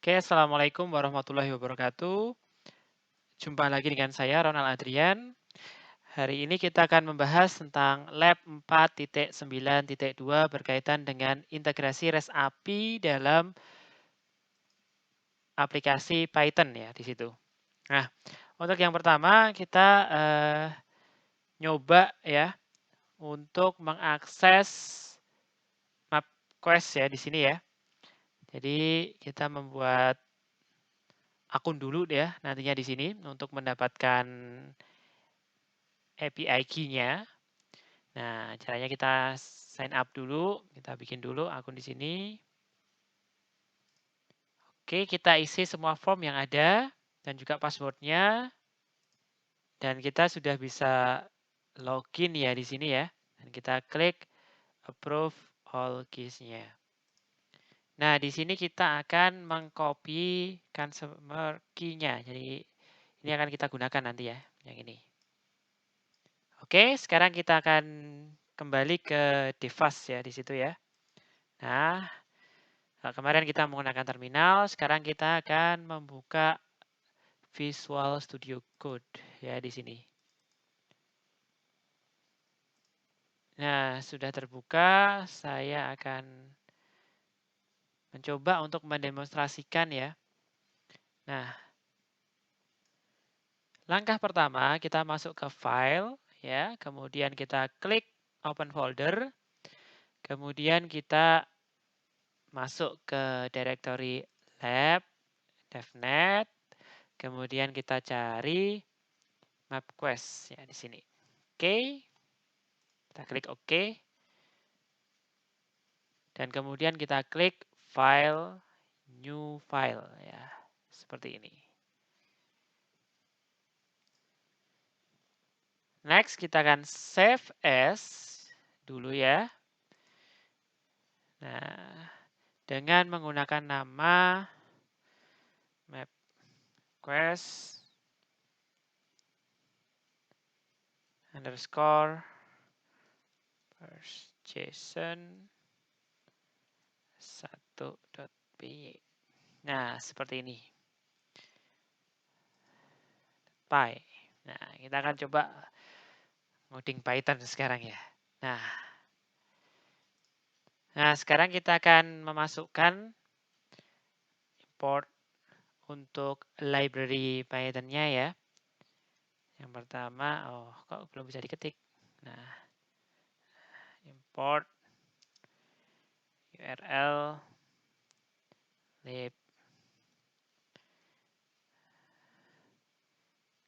Oke, assalamualaikum warahmatullahi wabarakatuh. Jumpa lagi dengan saya, Ronald Adrian. Hari ini kita akan membahas tentang Lab 4.9.2 berkaitan dengan integrasi REST API dalam aplikasi Python ya di situ. Nah, untuk yang pertama kita nyoba ya untuk mengakses MapQuest ya di sini ya. Jadi kita membuat akun dulu ya nantinya di sini untuk mendapatkan API key-nya. Nah, caranya kita sign up dulu, kita bikin dulu akun di sini. Oke, kita isi semua form yang ada dan juga password-nya. Dan kita sudah bisa login ya di sini ya. Dan kita klik approve all keys-nya. Nah, di sini kita akan mengcopy customer key-nya. Jadi ini akan kita gunakan nanti ya, yang ini. Oke, sekarang kita akan kembali ke device ya di situ ya. Nah, kemarin kita menggunakan terminal, sekarang kita akan membuka Visual Studio Code ya di sini. Nah, sudah terbuka, saya akan mencoba untuk mendemonstrasikan ya. Nah, langkah pertama kita masuk ke file ya, kemudian kita klik open folder, kemudian kita masuk ke directory lab, devnet, kemudian kita cari MapQuest ya di sini. Oke, kita klik OK. Dan kemudian kita klik File, New File ya, seperti ini. Next kita akan save as dulu ya. Nah, dengan menggunakan nama MapQuest underscore JSON 1.py. Nah, seperti ini. Py. Nah, kita akan coba ngoding Python sekarang ya. Nah, sekarang kita akan memasukkan import untuk library Python-nya ya. Yang pertama, kok belum bisa diketik. Nah, import URL lib.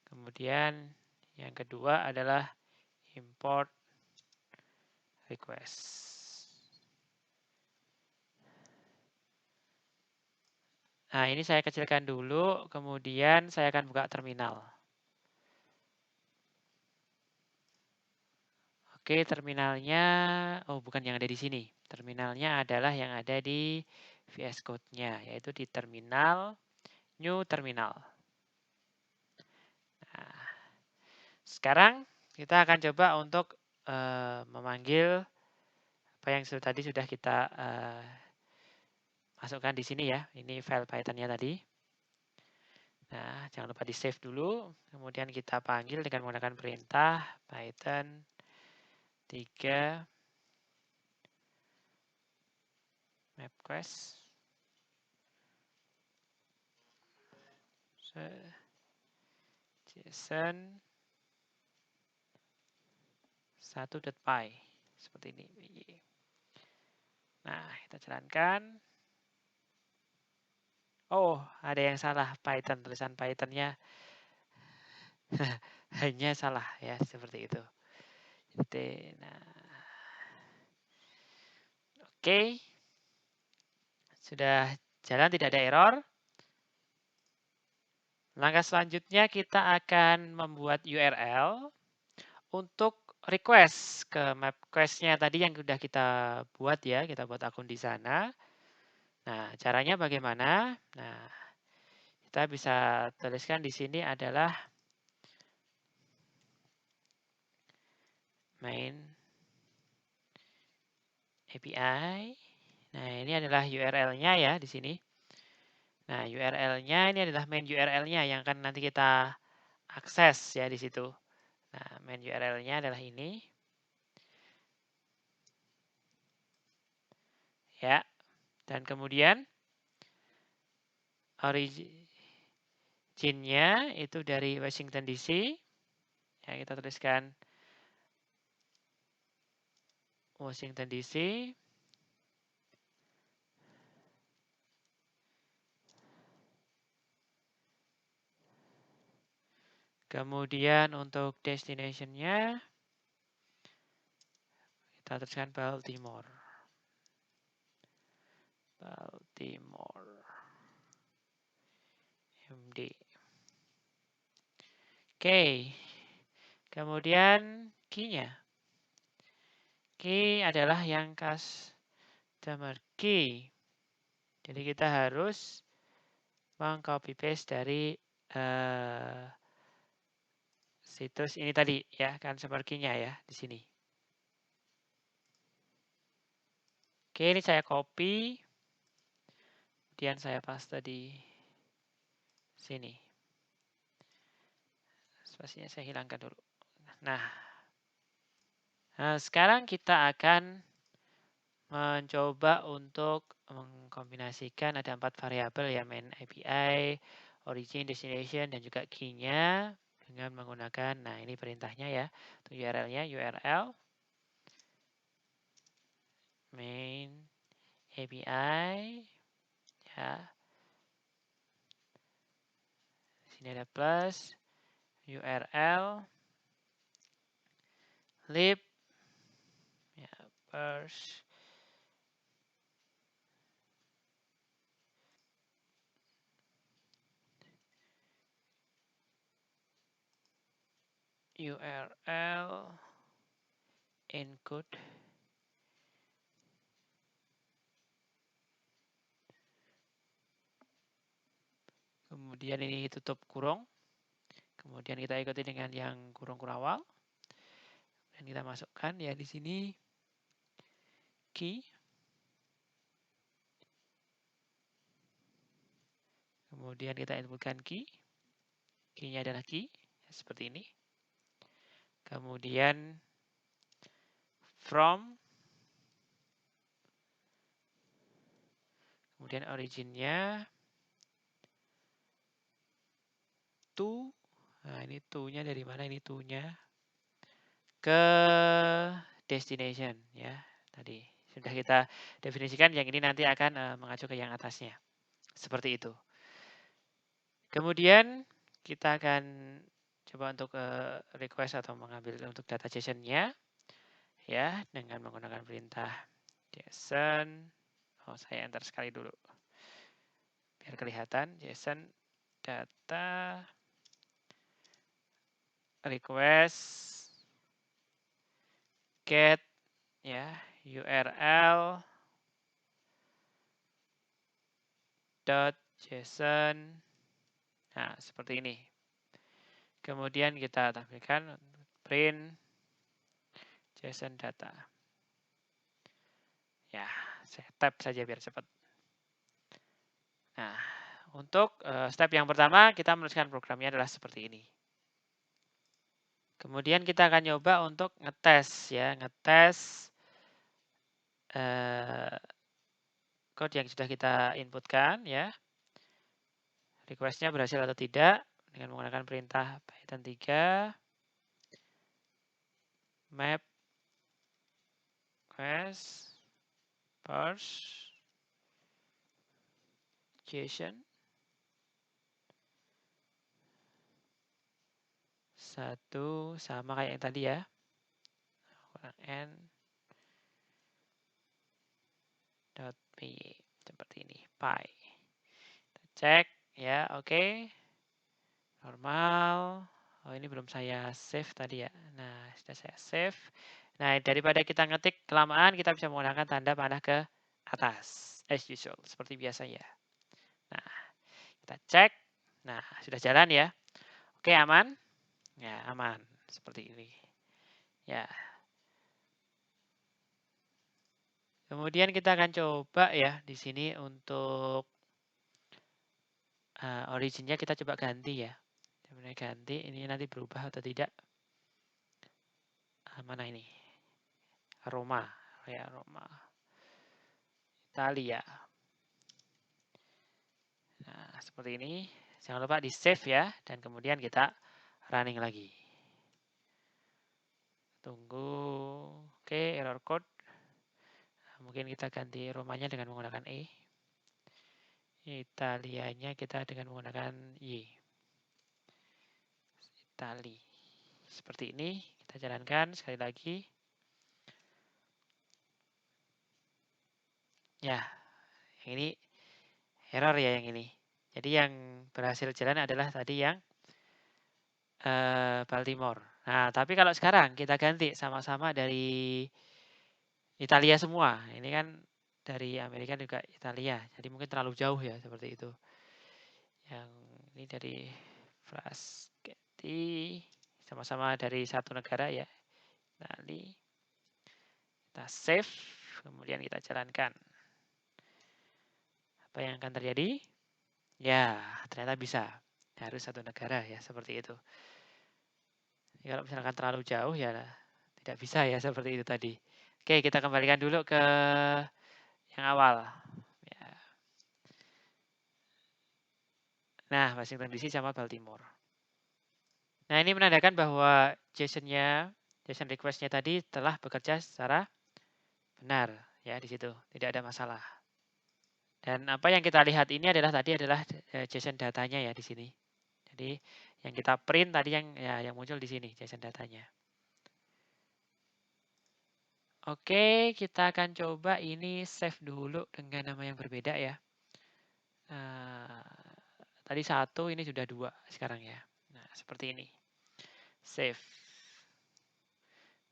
Kemudian yang kedua adalah import request. Nah, ini saya kecilkan dulu, kemudian saya akan buka terminal. Oke, terminalnya, bukan yang ada di sini. Terminalnya adalah yang ada di VS Code-nya, yaitu di terminal, new terminal. Nah, sekarang kita akan coba untuk memanggil apa yang tadi sudah kita masukkan di sini ya. Ini file Python-nya tadi. Nah, jangan lupa di-save dulu. Kemudian kita panggil dengan menggunakan perintah Python 3 MapQuest. JSON 1.py. Seperti ini. Nah, kita jalankan. Oh, ada yang salah Python. Tulisan Python-nya hanya salah ya, seperti itu. Nah, oke. Sudah jalan, tidak ada error. Langkah selanjutnya kita akan membuat URL untuk request ke MapQuest-nya tadi yang sudah kita buat ya, kita buat akun di sana. Nah, caranya bagaimana? Nah, kita bisa tuliskan di sini adalah main API. Nah, ini adalah URL-nya ya di sini. Nah, URL-nya ini adalah main URL-nya yang akan nanti kita akses ya di situ. Nah, main URL-nya adalah ini. Ya. Dan kemudian origin-nya itu dari Washington DC. Ya, kita tuliskan Washington DC. Kemudian untuk destination-nya kita tuliskan Baltimore. Baltimore. MD. Oke. Kemudian key-nya. Key adalah yang customer key. Jadi kita harus meng-copy paste dari situs ini tadi ya, customer key-nya ya di sini. Oke, ini saya copy. Kemudian saya paste di sini. Spasinya saya hilangkan dulu. Nah, sekarang kita akan mencoba untuk mengkombinasikan ada 4 variabel ya, main API, origin, destination, dan juga key-nya dengan menggunakan, nah ini perintahnya ya, untuk URL-nya, URL, main API, ya, sini ada plus, URL, lib, ya, parse, URL, encode, kemudian ini tutup kurung, kemudian kita ikuti dengan yang kurung-kurung awal, dan kita masukkan ya di sini key, kemudian kita inputkan key, key-nya adalah key, seperti ini. Kemudian from, kemudian origin-nya to, nah ini to-nya dari mana, ini to-nya ke destination ya, tadi sudah kita definisikan, yang ini nanti akan mengacu ke yang atasnya, seperti itu. Kemudian kita akan coba untuk request atau mengambil untuk data JSON-nya ya, dengan menggunakan perintah JSON. Oh, saya enter sekali dulu biar kelihatan. JSON data request get ya URL dot JSON. Nah, seperti ini. Kemudian kita tampilkan print JSON data. Ya, saya tab saja biar cepat. Nah, untuk step yang pertama kita menuliskan programnya adalah seperti ini. Kemudian kita akan coba untuk ngetes ya, ngetes code yang sudah kita inputkan ya. Request-nya berhasil atau tidak dengan menggunakan perintah Python 3 map request parse JSON 1 sama kayak yang tadi ya, n dot py seperti ini, py. Kita cek ya, oke. Normal. Oh, ini belum saya save tadi ya. Nah, sudah saya save. Nah, daripada kita ngetik kelamaan, kita bisa menggunakan tanda panah ke atas. As usual, seperti biasa ya. Nah, kita cek. Nah, sudah jalan ya. Oke, aman? Ya, aman. Seperti ini. Ya. Kemudian kita akan coba ya di sini untuk Originnya kita coba ganti ya. Kemudian ganti, ini nanti berubah atau tidak. Mana ini? Roma, ya Roma. Italia. Nah, seperti ini. Jangan lupa di save ya, dan kemudian kita running lagi. Tunggu. Oke, error code. Mungkin kita ganti Romanya dengan menggunakan E. Italianya kita dengan menggunakan Y. Itali. Seperti ini. Kita jalankan sekali lagi. Ya, yang ini error ya yang ini. Jadi yang berhasil jalan adalah tadi yang Baltimore. Nah, tapi kalau sekarang kita ganti sama-sama dari Italia semua. Ini kan dari Amerika juga Italia. Jadi mungkin terlalu jauh ya seperti itu. Yang ini dari Frascati sama-sama dari satu negara ya. Itali. Kita save, kemudian kita jalankan. Apa yang akan terjadi? Ya, ternyata bisa. Harus satu negara ya, seperti itu. Kalau misalkan terlalu jauh ya tidak bisa ya seperti itu tadi. Oke, kita kembalikan dulu ke yang awal. Ya. Nah, Washington DC sama Baltimore. Nah, ini menandakan bahwa JSON request-nya tadi telah bekerja secara benar ya di situ, tidak ada masalah. Dan apa yang kita lihat ini adalah JSON datanya ya di sini. Jadi yang kita print tadi yang muncul di sini JSON datanya. Oke, kita akan coba ini save dulu dengan nama yang berbeda ya. Tadi 1, ini sudah 2 sekarang ya. Nah, seperti ini. Save.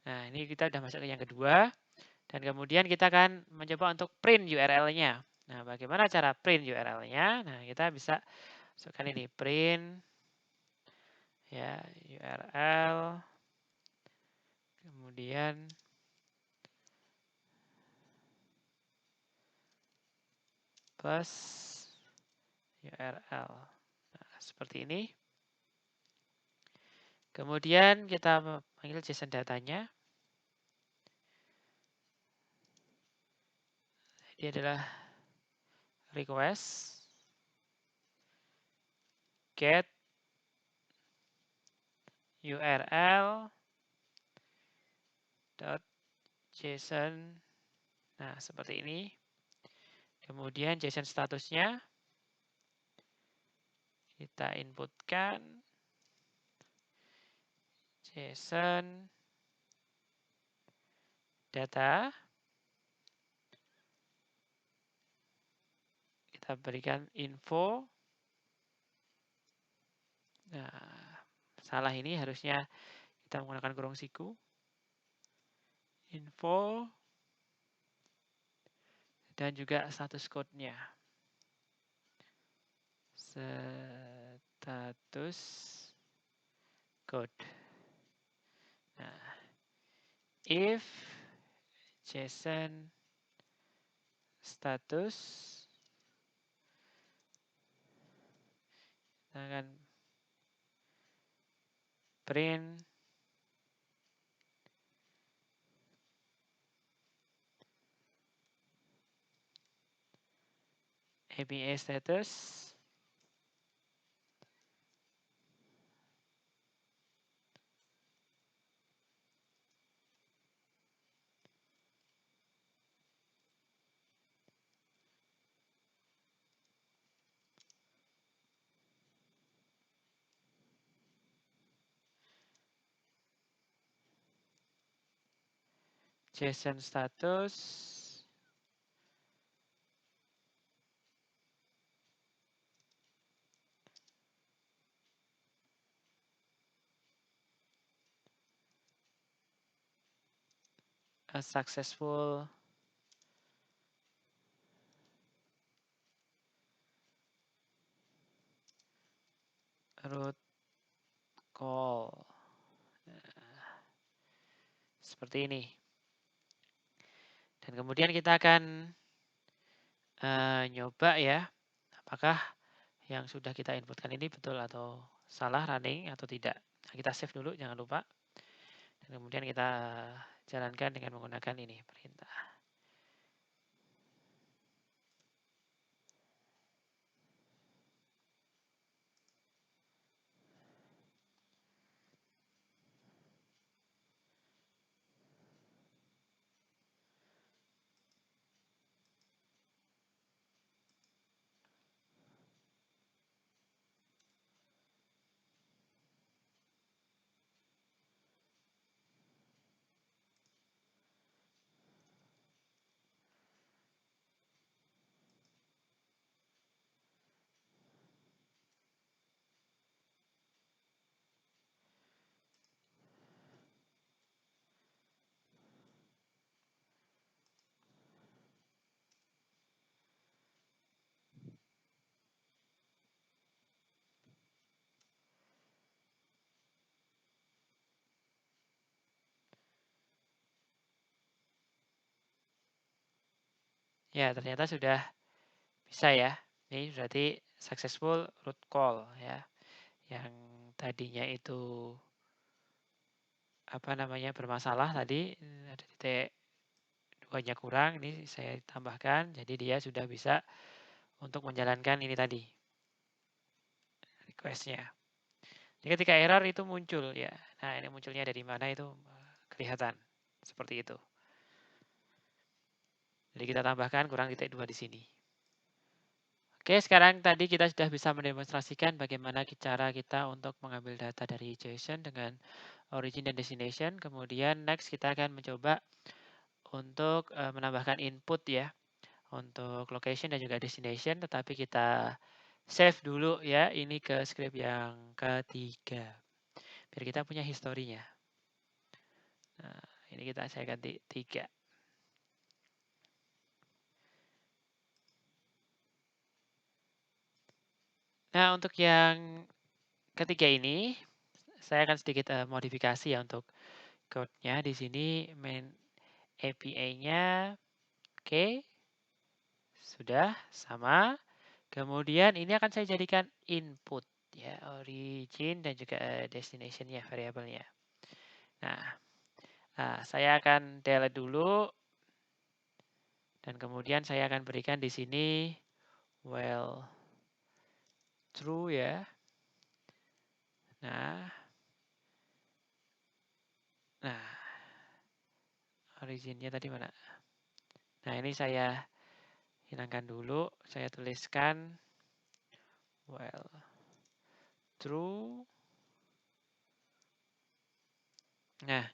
Nah, ini kita sudah masuk ke yang kedua. Dan kemudian kita akan mencoba untuk print URL-nya. Nah, bagaimana cara print URL-nya? Nah, kita bisa masukkan ini print ya URL. Kemudian plus URL. Nah, seperti ini. Kemudian kita panggil JSON datanya. Ini adalah request get URL .json. Nah, seperti ini. Kemudian JSON statusnya kita inputkan JSON data. Kita berikan info. Nah, salah ini harusnya kita menggunakan kurung siku. Info. Dan juga status code-nya. Status code. Nah, if JSON status, kita akan print APA status. JSON status. A successful root call. Nah, seperti ini. Dan kemudian kita akan nyoba ya, apakah yang sudah kita inputkan ini betul atau salah, running atau tidak. Nah, kita save dulu, jangan lupa. Dan kemudian kita jalankan dengan menggunakan ini, perintah. Ya, ternyata sudah bisa ya. Ini berarti successful root call ya. Yang tadinya itu apa namanya bermasalah tadi, ada titik 2-nya kurang, ini saya tambahkan, jadi dia sudah bisa untuk menjalankan ini tadi, request-nya. Jadi ketika error itu muncul ya. Nah, ini munculnya dari mana itu kelihatan seperti itu. Jadi kita tambahkan kurang titik 2 di sini. Oke, sekarang tadi kita sudah bisa mendemonstrasikan bagaimana cara kita untuk mengambil data dari JSON dengan origin dan destination. Kemudian next kita akan mencoba untuk menambahkan input ya untuk location dan juga destination, tetapi kita save dulu ya ini ke script yang ketiga biar kita punya historinya. Nah, ini saya ganti 3. Nah, untuk yang ketiga ini saya akan sedikit modifikasi ya untuk code-nya. Di sini main API-nya oke. Sudah sama. Kemudian ini akan saya jadikan input ya, origin dan juga destination-nya, variabelnya. Nah, saya akan delete dulu dan kemudian saya akan berikan di sini while true ya. Nah, originnya tadi mana? Nah, ini saya hilangkan dulu, saya tuliskan while true. Nah,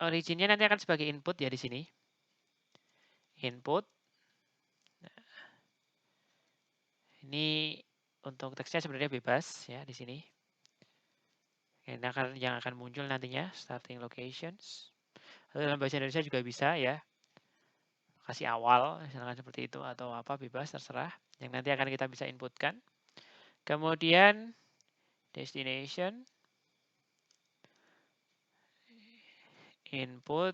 originnya nanti akan sebagai input ya di sini. Input. Nah, ini untuk teksnya sebenarnya bebas ya di sini. Ini yang akan muncul nantinya starting locations. Atau dalam bahasa Indonesia juga bisa ya. Kasih awal, misalkan seperti itu atau apa bebas terserah. Yang nanti akan kita bisa inputkan. Kemudian destination input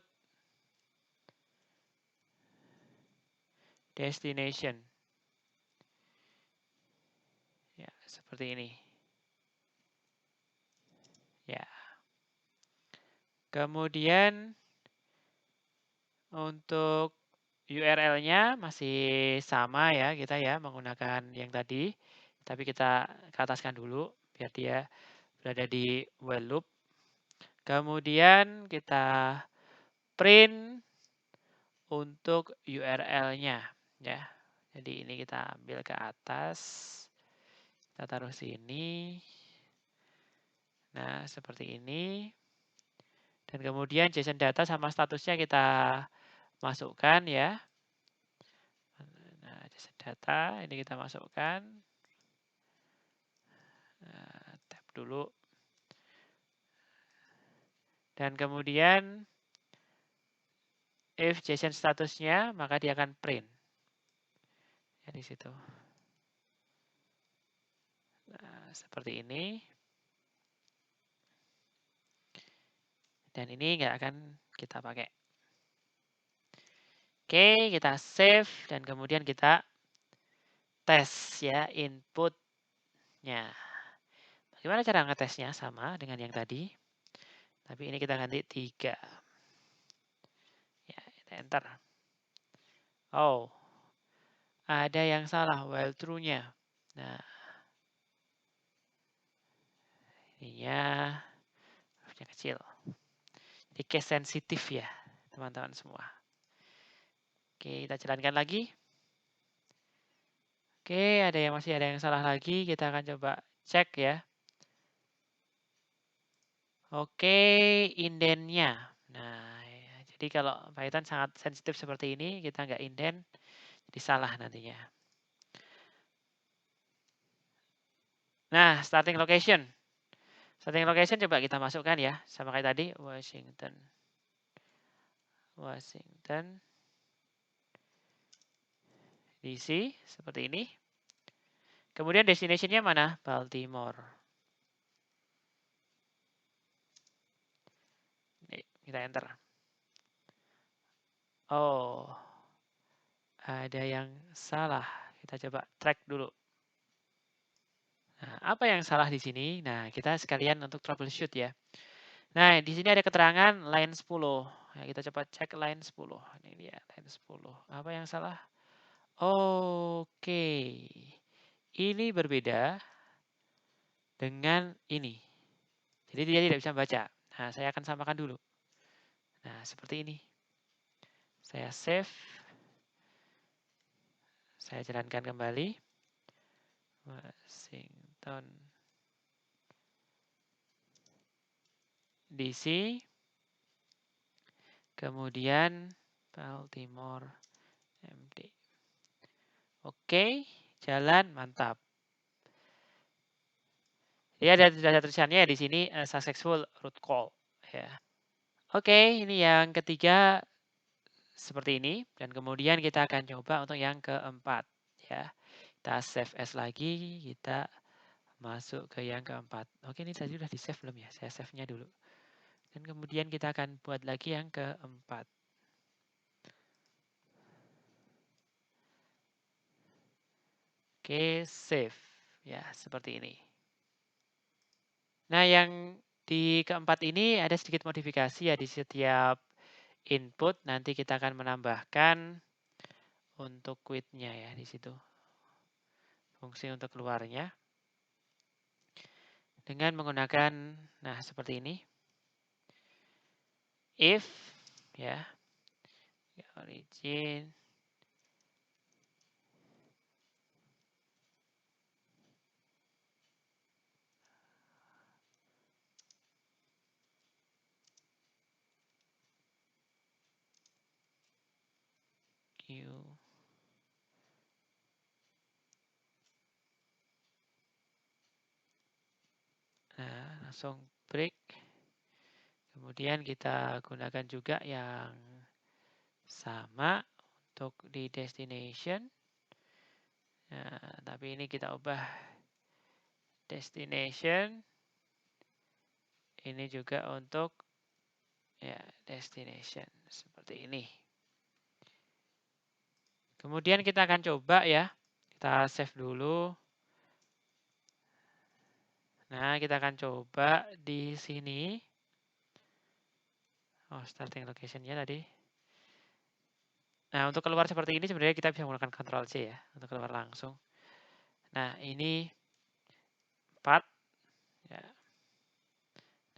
destination. Ya, seperti ini. Ya. Kemudian untuk URL-nya masih sama ya kita ya menggunakan yang tadi. Tapi kita ke ataskan dulu biar dia berada di while loop. Kemudian kita print untuk URL-nya ya. Jadi ini kita ambil ke atas. Kita taruh sini. Nah, seperti ini. Dan kemudian JSON data sama statusnya kita masukkan ya. Nah, JSON data ini kita masukkan. Nah, tab dulu. Dan kemudian if JSON statusnya maka dia akan print. Ya di situ. Nah, seperti ini. Dan ini nggak akan kita pakai. Oke, kita save dan kemudian kita tes ya inputnya. Bagaimana cara ngetesnya? Sama dengan yang tadi, tapi ini kita ganti 3. Ya, kita enter. Oh, ada yang salah while true-nya. Nah, ininya hurufnya kecil. Ini case sensitif ya, teman-teman semua. Oke, kita jalankan lagi. Oke, masih ada yang salah lagi. Kita akan coba cek ya. Oke, indennya. Nah, ya, jadi kalau Python sangat sensitif seperti ini, kita nggak inden, jadi salah nantinya. Nah, starting location. Starting location coba kita masukkan ya, sama kayak tadi, Washington. DC, seperti ini. Kemudian destination-nya mana? Baltimore. Nih, kita enter. Oh, ada yang salah. Kita coba track dulu. Nah, apa yang salah di sini? Nah, kita sekalian untuk troubleshoot ya. Nah, di sini ada keterangan line 10. Nah, kita coba cek line 10. Ini dia, line 10. Apa yang salah? Oke. Ini berbeda dengan ini. Jadi dia tidak bisa baca. Nah, saya akan samakan dulu. Nah, seperti ini. Saya save. Saya jalankan kembali. Washington DC. Kemudian Baltimore MD. Oke, jalan mantap. Ya, sudah ada tulisannya di sini successful root call ya. Oke, ini yang ketiga seperti ini dan kemudian kita akan coba untuk yang keempat ya. Kita save as lagi, kita masuk ke yang keempat. Oke, ini tadi sudah di-save belum ya? Saya save-nya dulu. Dan kemudian kita akan buat lagi yang keempat. Oke, save. Ya, seperti ini. Nah, yang di keempat ini ada sedikit modifikasi ya di setiap input. Nanti kita akan menambahkan untuk quit-nya ya di situ. Fungsi untuk keluarnya. Dengan menggunakan, nah seperti ini. If, ya, origin, Q, nah langsung break. Kemudian kita gunakan juga yang sama untuk di destination. Nah, tapi ini kita ubah destination. Ini juga untuk ya destination seperti ini. Kemudian kita akan coba ya. Kita save dulu. Nah, kita akan coba di sini. Oh, starting location-nya tadi. Nah, untuk keluar seperti ini sebenarnya kita bisa menggunakan Ctrl C ya, untuk keluar langsung. Nah, ini 4. Ya.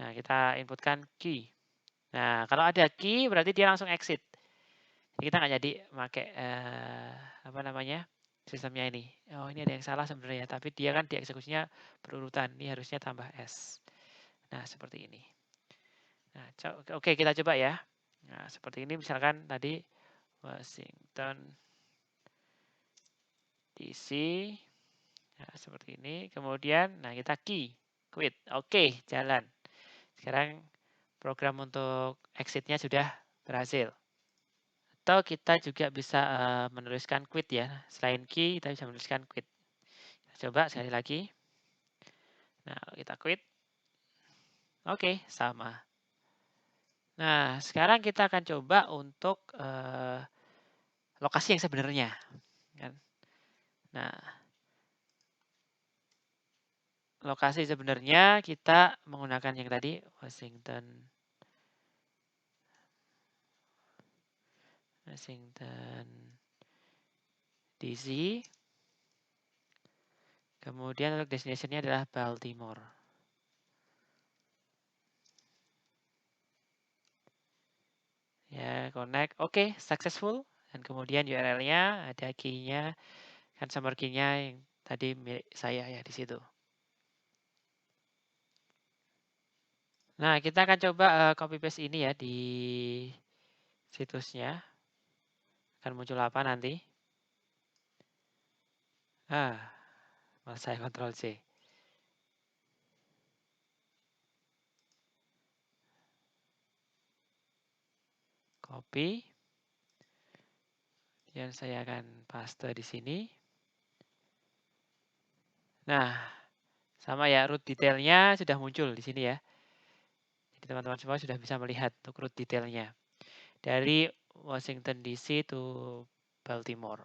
Nah, kita inputkan key. Nah, kalau ada key berarti dia langsung exit. Jadi kita nggak jadi pakai apa namanya sistemnya ini. Oh, ini ada yang salah sebenarnya, tapi dia kan dieksekusinya berurutan. Ini harusnya tambah S. Nah, seperti ini. Nah, oke kita coba ya. Nah, seperti ini misalkan tadi Washington DC. Nah, seperti ini. Kemudian, nah kita quit. Oke, jalan. Sekarang program untuk exitnya sudah berhasil. Atau kita juga bisa menuliskan quit ya. Selain key, kita bisa menuliskan quit. Kita coba sekali lagi. Nah, kita quit. Oke, sama. Nah, sekarang kita akan coba untuk lokasi yang sebenarnya. Kan? Nah, lokasi sebenarnya kita menggunakan yang tadi, Washington DC. Kemudian untuk destination-nya adalah Baltimore. Ya, connect. Oke, successful. Dan kemudian URL-nya ada key-nya, customer key-nya yang tadi milik saya ya di situ. Nah, kita akan coba copy paste ini ya di situsnya. Akan muncul apa nanti? Malah saya Ctrl C. Copy. Dan saya akan paste di sini. Nah, sama ya, root detailnya sudah muncul di sini ya. Jadi teman-teman semua sudah bisa melihat untuk root detailnya. Dari Washington DC to Baltimore.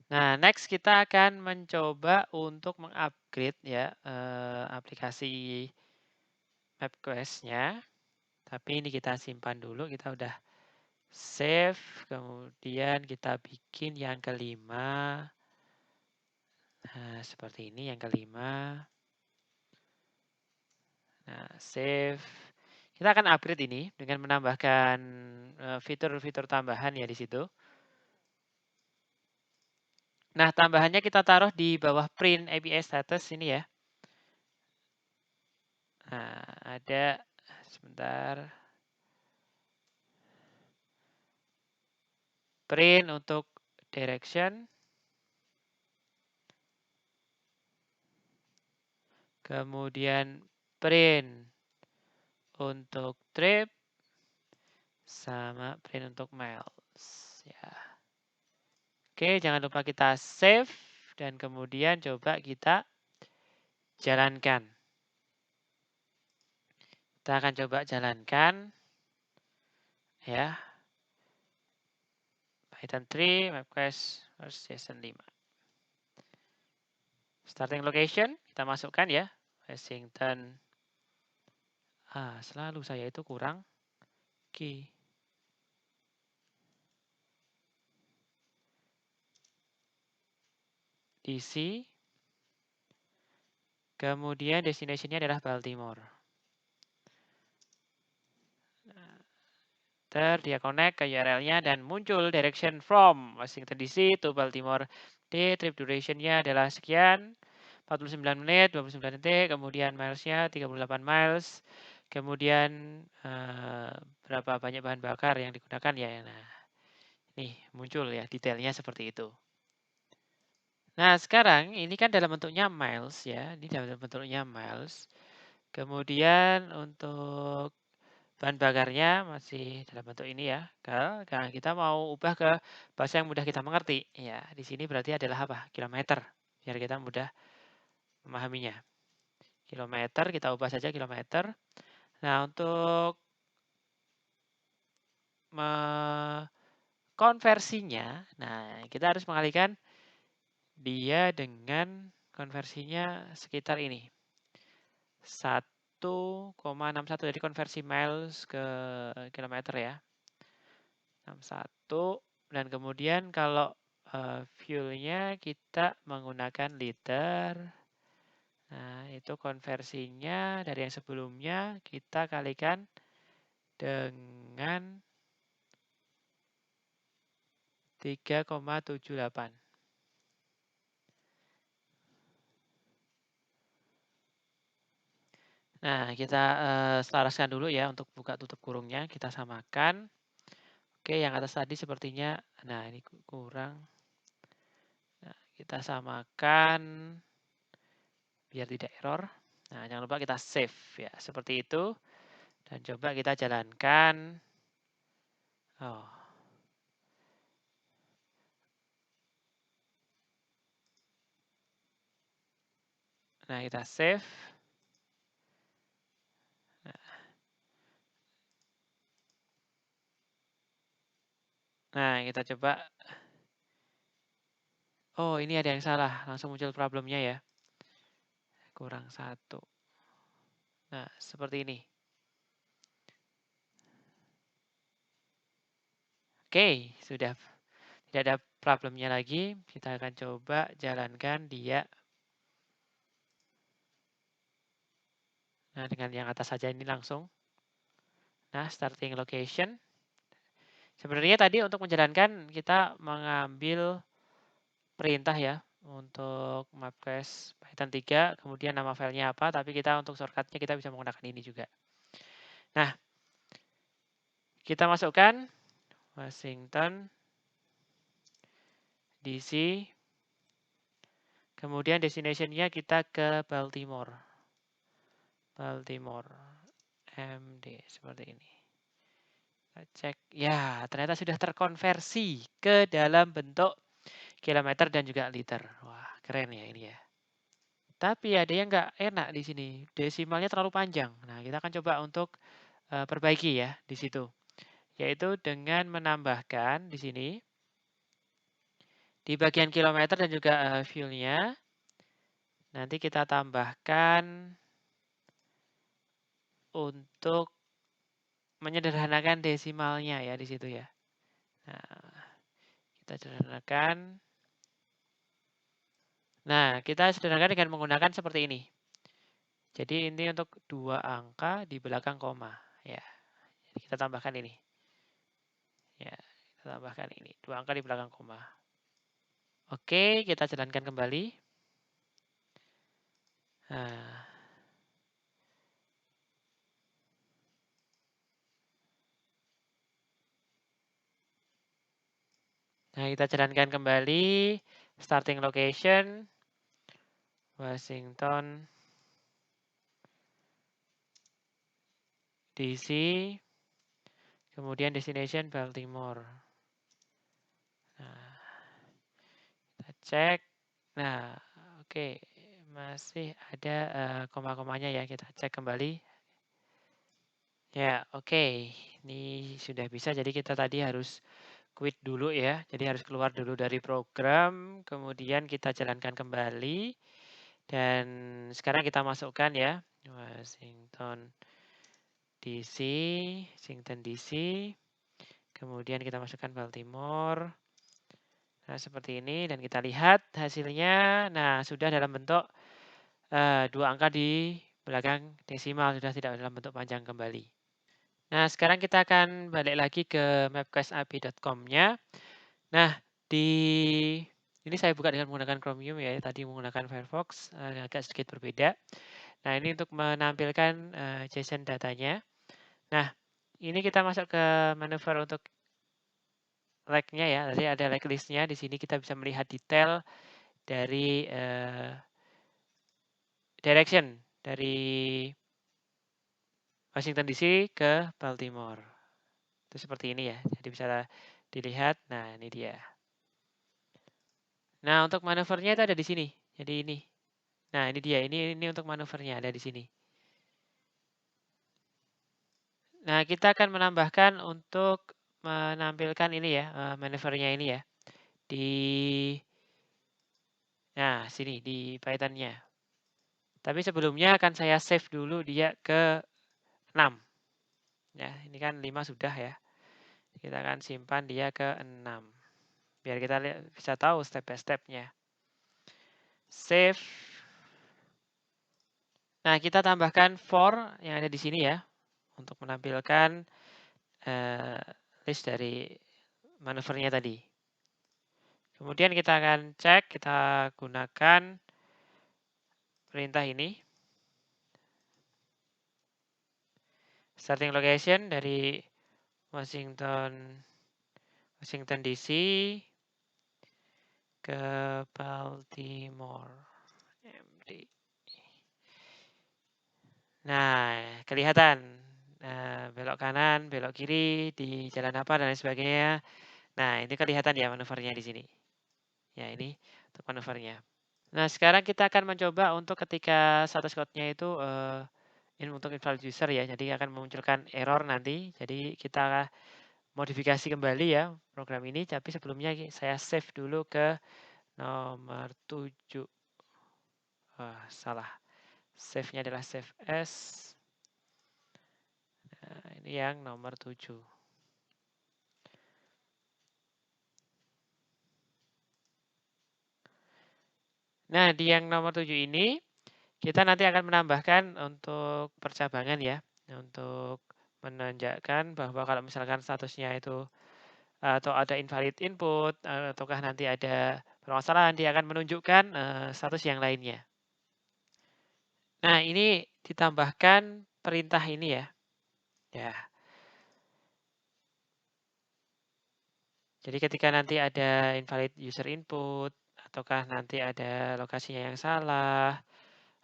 Nah, next kita akan mencoba untuk mengupgrade ya aplikasi MapQuest-nya. Tapi ini kita simpan dulu, kita udah save, kemudian kita bikin yang kelima. Nah, seperti ini yang kelima. Nah, save. Kita akan upgrade ini dengan menambahkan fitur-fitur tambahan ya di situ. Nah, tambahannya kita taruh di bawah print API status ini ya. Nah, ada sebentar. Print untuk direction. Kemudian print untuk trip. Sama print untuk miles. Ya. Oke, jangan lupa kita save. Dan kemudian coba kita jalankan. Kita akan coba jalankan. Ya. Python 3, MapQuest version 5. Starting location, kita masukkan ya. Washington. Selalu saya itu kurang key. DC. Kemudian destination-nya adalah Baltimore. Dia connect ke URL-nya dan muncul direction from Washington DC to Baltimore. Trip duration-nya adalah sekian, 49 menit, 29 detik, kemudian miles-nya 38 miles, kemudian berapa banyak bahan bakar yang digunakan ya. Nah, nih muncul ya detailnya seperti itu. Nah, sekarang ini kan dalam bentuknya miles ya, ini dalam bentuknya miles. Kemudian untuk bahan bakarnya masih dalam bentuk ini ya. Kalau kita mau ubah ke bahasa yang mudah kita mengerti. Ya, di sini berarti adalah apa? Kilometer. Biar kita mudah memahaminya. Kilometer, kita ubah saja kilometer. Nah, untuk konversinya, nah kita harus mengalihkan dia dengan konversinya sekitar ini. 1,61, jadi konversi miles ke kilometer ya. 61. Dan kemudian kalau fuel-nya kita menggunakan liter. Nah, itu konversinya dari yang sebelumnya kita kalikan dengan 3,78. Nah, kita selaraskan dulu ya untuk buka tutup kurungnya. Kita samakan. Oke, yang atas tadi sepertinya, nah ini kurang. Nah, kita samakan biar tidak error. Nah, jangan lupa kita save ya, seperti itu. Dan coba kita jalankan. Oh. Nah, kita save. Nah, kita coba. Oh, ini ada yang salah. Langsung muncul problemnya ya. kurang 1. Nah, seperti ini. Oke, sudah tidak ada problemnya lagi. Kita akan coba jalankan dia. Nah, dengan yang atas saja ini langsung. Nah, starting location. Sebenarnya tadi untuk menjalankan kita mengambil perintah ya untuk Mapquest Python 3, kemudian nama filenya apa, tapi kita untuk shortcutnya kita bisa menggunakan ini juga. Nah, kita masukkan Washington DC, kemudian destination-nya kita ke Baltimore. Baltimore MD seperti ini. Kita cek, ya ternyata sudah terkonversi ke dalam bentuk kilometer dan juga liter. Wah, keren ya ini ya. Tapi ada yang nggak enak di sini, desimalnya terlalu panjang. Nah, kita akan coba untuk perbaiki ya di situ, yaitu dengan menambahkan di sini di bagian kilometer dan juga fuel-nya. Nanti kita tambahkan untuk menyederhanakan desimalnya ya di situ ya. Nah, kita sederhanakan. Nah, kita sederhanakan dengan menggunakan seperti ini. Jadi ini untuk 2 angka di belakang koma ya. Jadi kita tambahkan ini. Ya, kita tambahkan ini, 2 angka di belakang koma. Oke, kita jalankan kembali. Nah, kita jalankan kembali. Starting location, Washington DC, kemudian destination Baltimore. Nah, kita cek. Nah, oke, masih ada koma-komanya ya. Kita cek kembali. Ya, oke. Ini sudah bisa. Jadi kita tadi harus quit dulu ya. Jadi harus keluar dulu dari program, kemudian kita jalankan kembali. Dan sekarang kita masukkan ya, Washington DC, kemudian kita masukkan Baltimore. Nah, seperti ini dan kita lihat hasilnya. Nah, sudah dalam bentuk 2 angka di belakang desimal, sudah tidak dalam bentuk panjang kembali. Nah, sekarang kita akan balik lagi ke mapquestapi.com-nya. Nah, ini saya buka dengan menggunakan Chromium ya, tadi menggunakan Firefox, agak sedikit berbeda. Nah, ini untuk menampilkan JSON datanya. Nah, ini kita masuk ke manuver untuk like-nya ya. Tadi ada like list-nya. Di sini kita bisa melihat detail dari direction dari Washington DC ke Baltimore. Itu seperti ini ya. Jadi bisa dilihat. Nah, ini dia. Nah, untuk manuvernya itu ada di sini. Jadi ini. Nah, ini dia. Ini untuk manuvernya ada di sini. Nah, kita akan menambahkan untuk menampilkan ini ya, manuvernya ini ya. Nah, sini di Python-nya. Tapi sebelumnya akan saya save dulu dia ke 6. Ya, ini kan 5 sudah ya. Kita akan simpan dia ke 6. Biar kita bisa tahu step by step-nya. Save. Nah, kita tambahkan for yang ada di sini ya. Untuk menampilkan list dari manuvernya tadi. Kemudian kita akan cek, kita gunakan perintah ini. Starting location dari Washington DC ke Baltimore MD. Nah, kelihatan belok kanan, belok kiri di jalan apa dan lain sebagainya. Nah, ini kelihatan ya manuvernya di sini. Ya, ini untuk manuvernya. Nah, sekarang kita akan mencoba untuk ketika status code-nya itu ini untuk invalid user ya. Jadi akan memunculkan error nanti. Jadi kita modifikasi kembali ya program ini. Tapi sebelumnya saya save dulu ke nomor 7. Salah. Save-nya adalah save as. Nah, ini yang nomor 7. Nah, di yang nomor 7 ini, kita nanti akan menambahkan untuk percabangan ya, untuk menandakan bahwa kalau misalkan statusnya itu atau ada invalid input, ataukah nanti ada permasalahan, dia akan menunjukkan status yang lainnya. Nah, ini ditambahkan perintah ini ya. Ya. Jadi ketika nanti ada invalid user input, ataukah nanti ada lokasinya yang salah,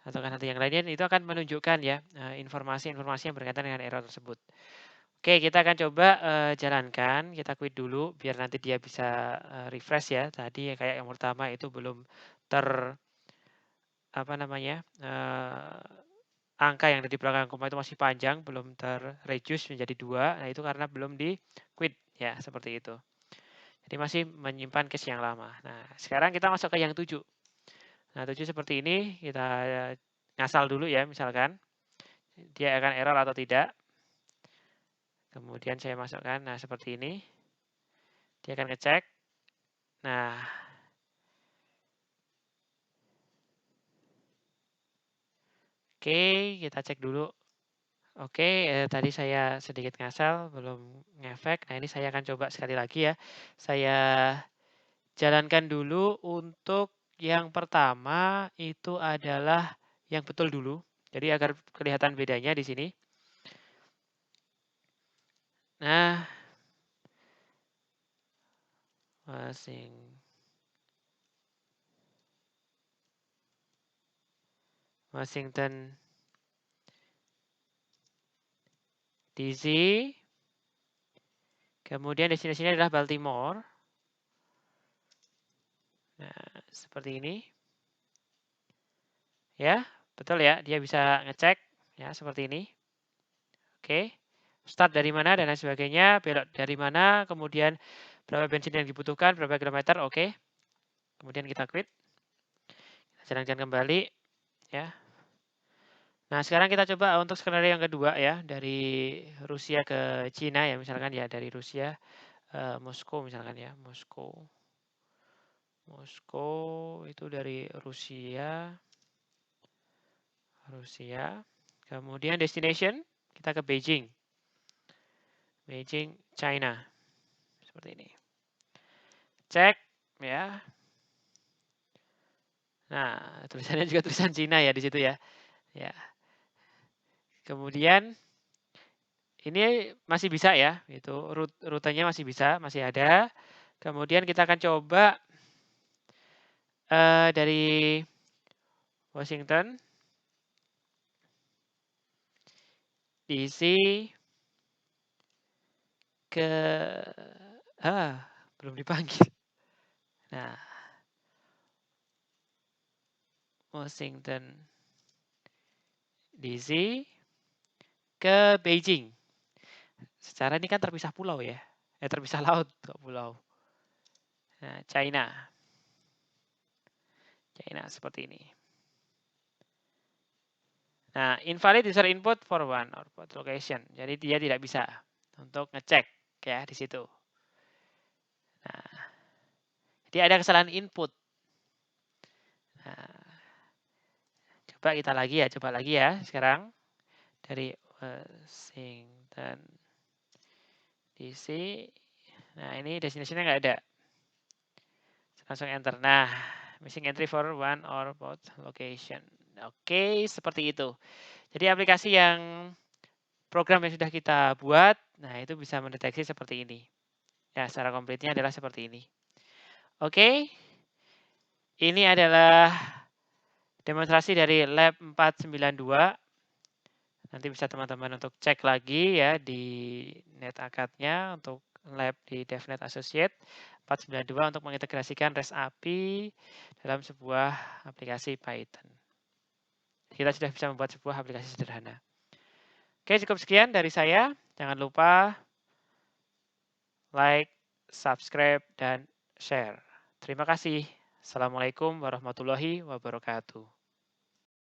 ataukah nanti yang lainnya, itu akan menunjukkan ya informasi-informasi yang berkaitan dengan error tersebut. Oke, kita akan coba jalankan, kita quit dulu biar nanti dia bisa refresh ya. Tadi kayak yang pertama itu belum apa namanya, angka yang ada di belakang koma itu masih panjang, belum terreduce menjadi 2. Nah, itu karena belum di quit ya, seperti itu. Jadi masih menyimpan cache yang lama. Nah, sekarang kita masuk ke yang 7. Nah, 7 seperti ini, kita ngasal dulu ya, misalkan dia akan error atau tidak. Kemudian saya masukkan, nah seperti ini. Dia akan ngecek. Nah, oke, kita cek dulu. Oke, tadi saya sedikit ngasal, belum ngefek. Nah, ini saya akan coba sekali lagi ya. Saya jalankan dulu untuk yang pertama itu adalah yang betul dulu. Jadi agar kelihatan bedanya di sini. Nah, Washington DC. Kemudian destinasinya adalah Baltimore. Nah, seperti ini. Ya, betul ya. Dia bisa ngecek ya seperti ini. Oke. Start dari mana dan lain sebagainya, belok dari mana, kemudian berapa bensin yang dibutuhkan, berapa kilometer, oke. Kemudian kita quit. Kita jalankan kembali ya. Nah, sekarang kita coba untuk skenario yang kedua ya, dari Rusia ke Cina ya, misalkan ya, dari Rusia Moskow misalkan ya, Moskow itu dari Rusia. Kemudian destination kita ke Beijing, China, seperti ini. Cek ya. Nah, tulisannya juga tulisan Cina ya di situ ya. Ya. Kemudian ini masih bisa ya, itu rutenya masih bisa, masih ada. Kemudian kita akan coba dari Washington DC ke belum dipanggil. Nah, Washington DC ke Beijing. Secara ini kan terpisah pulau ya. Terpisah laut kok pulau. Nah, China seperti ini. Nah, invalid user input for one or both location. Jadi dia tidak bisa untuk ngecek ya di situ. Nah, jadi ada kesalahan input. Nah, coba lagi ya sekarang dari Washington DC. Nah, ini destinasinya nggak ada. Langsung enter. Nah, missing entry for one or both location. Oke, seperti itu. Jadi aplikasi yang program yang sudah kita buat, nah itu bisa mendeteksi seperti ini. Ya, secara komplitnya adalah seperti ini. Oke, ini adalah demonstrasi dari Lab 492. Nanti bisa teman-teman untuk cek lagi ya di NetAcad-nya untuk lab di DevNet Associate 492 untuk mengintegrasikan REST API dalam sebuah aplikasi Python. Kita sudah bisa membuat sebuah aplikasi sederhana. Oke, cukup sekian dari saya. Jangan lupa like, subscribe, dan share. Terima kasih. Assalamualaikum warahmatullahi wabarakatuh.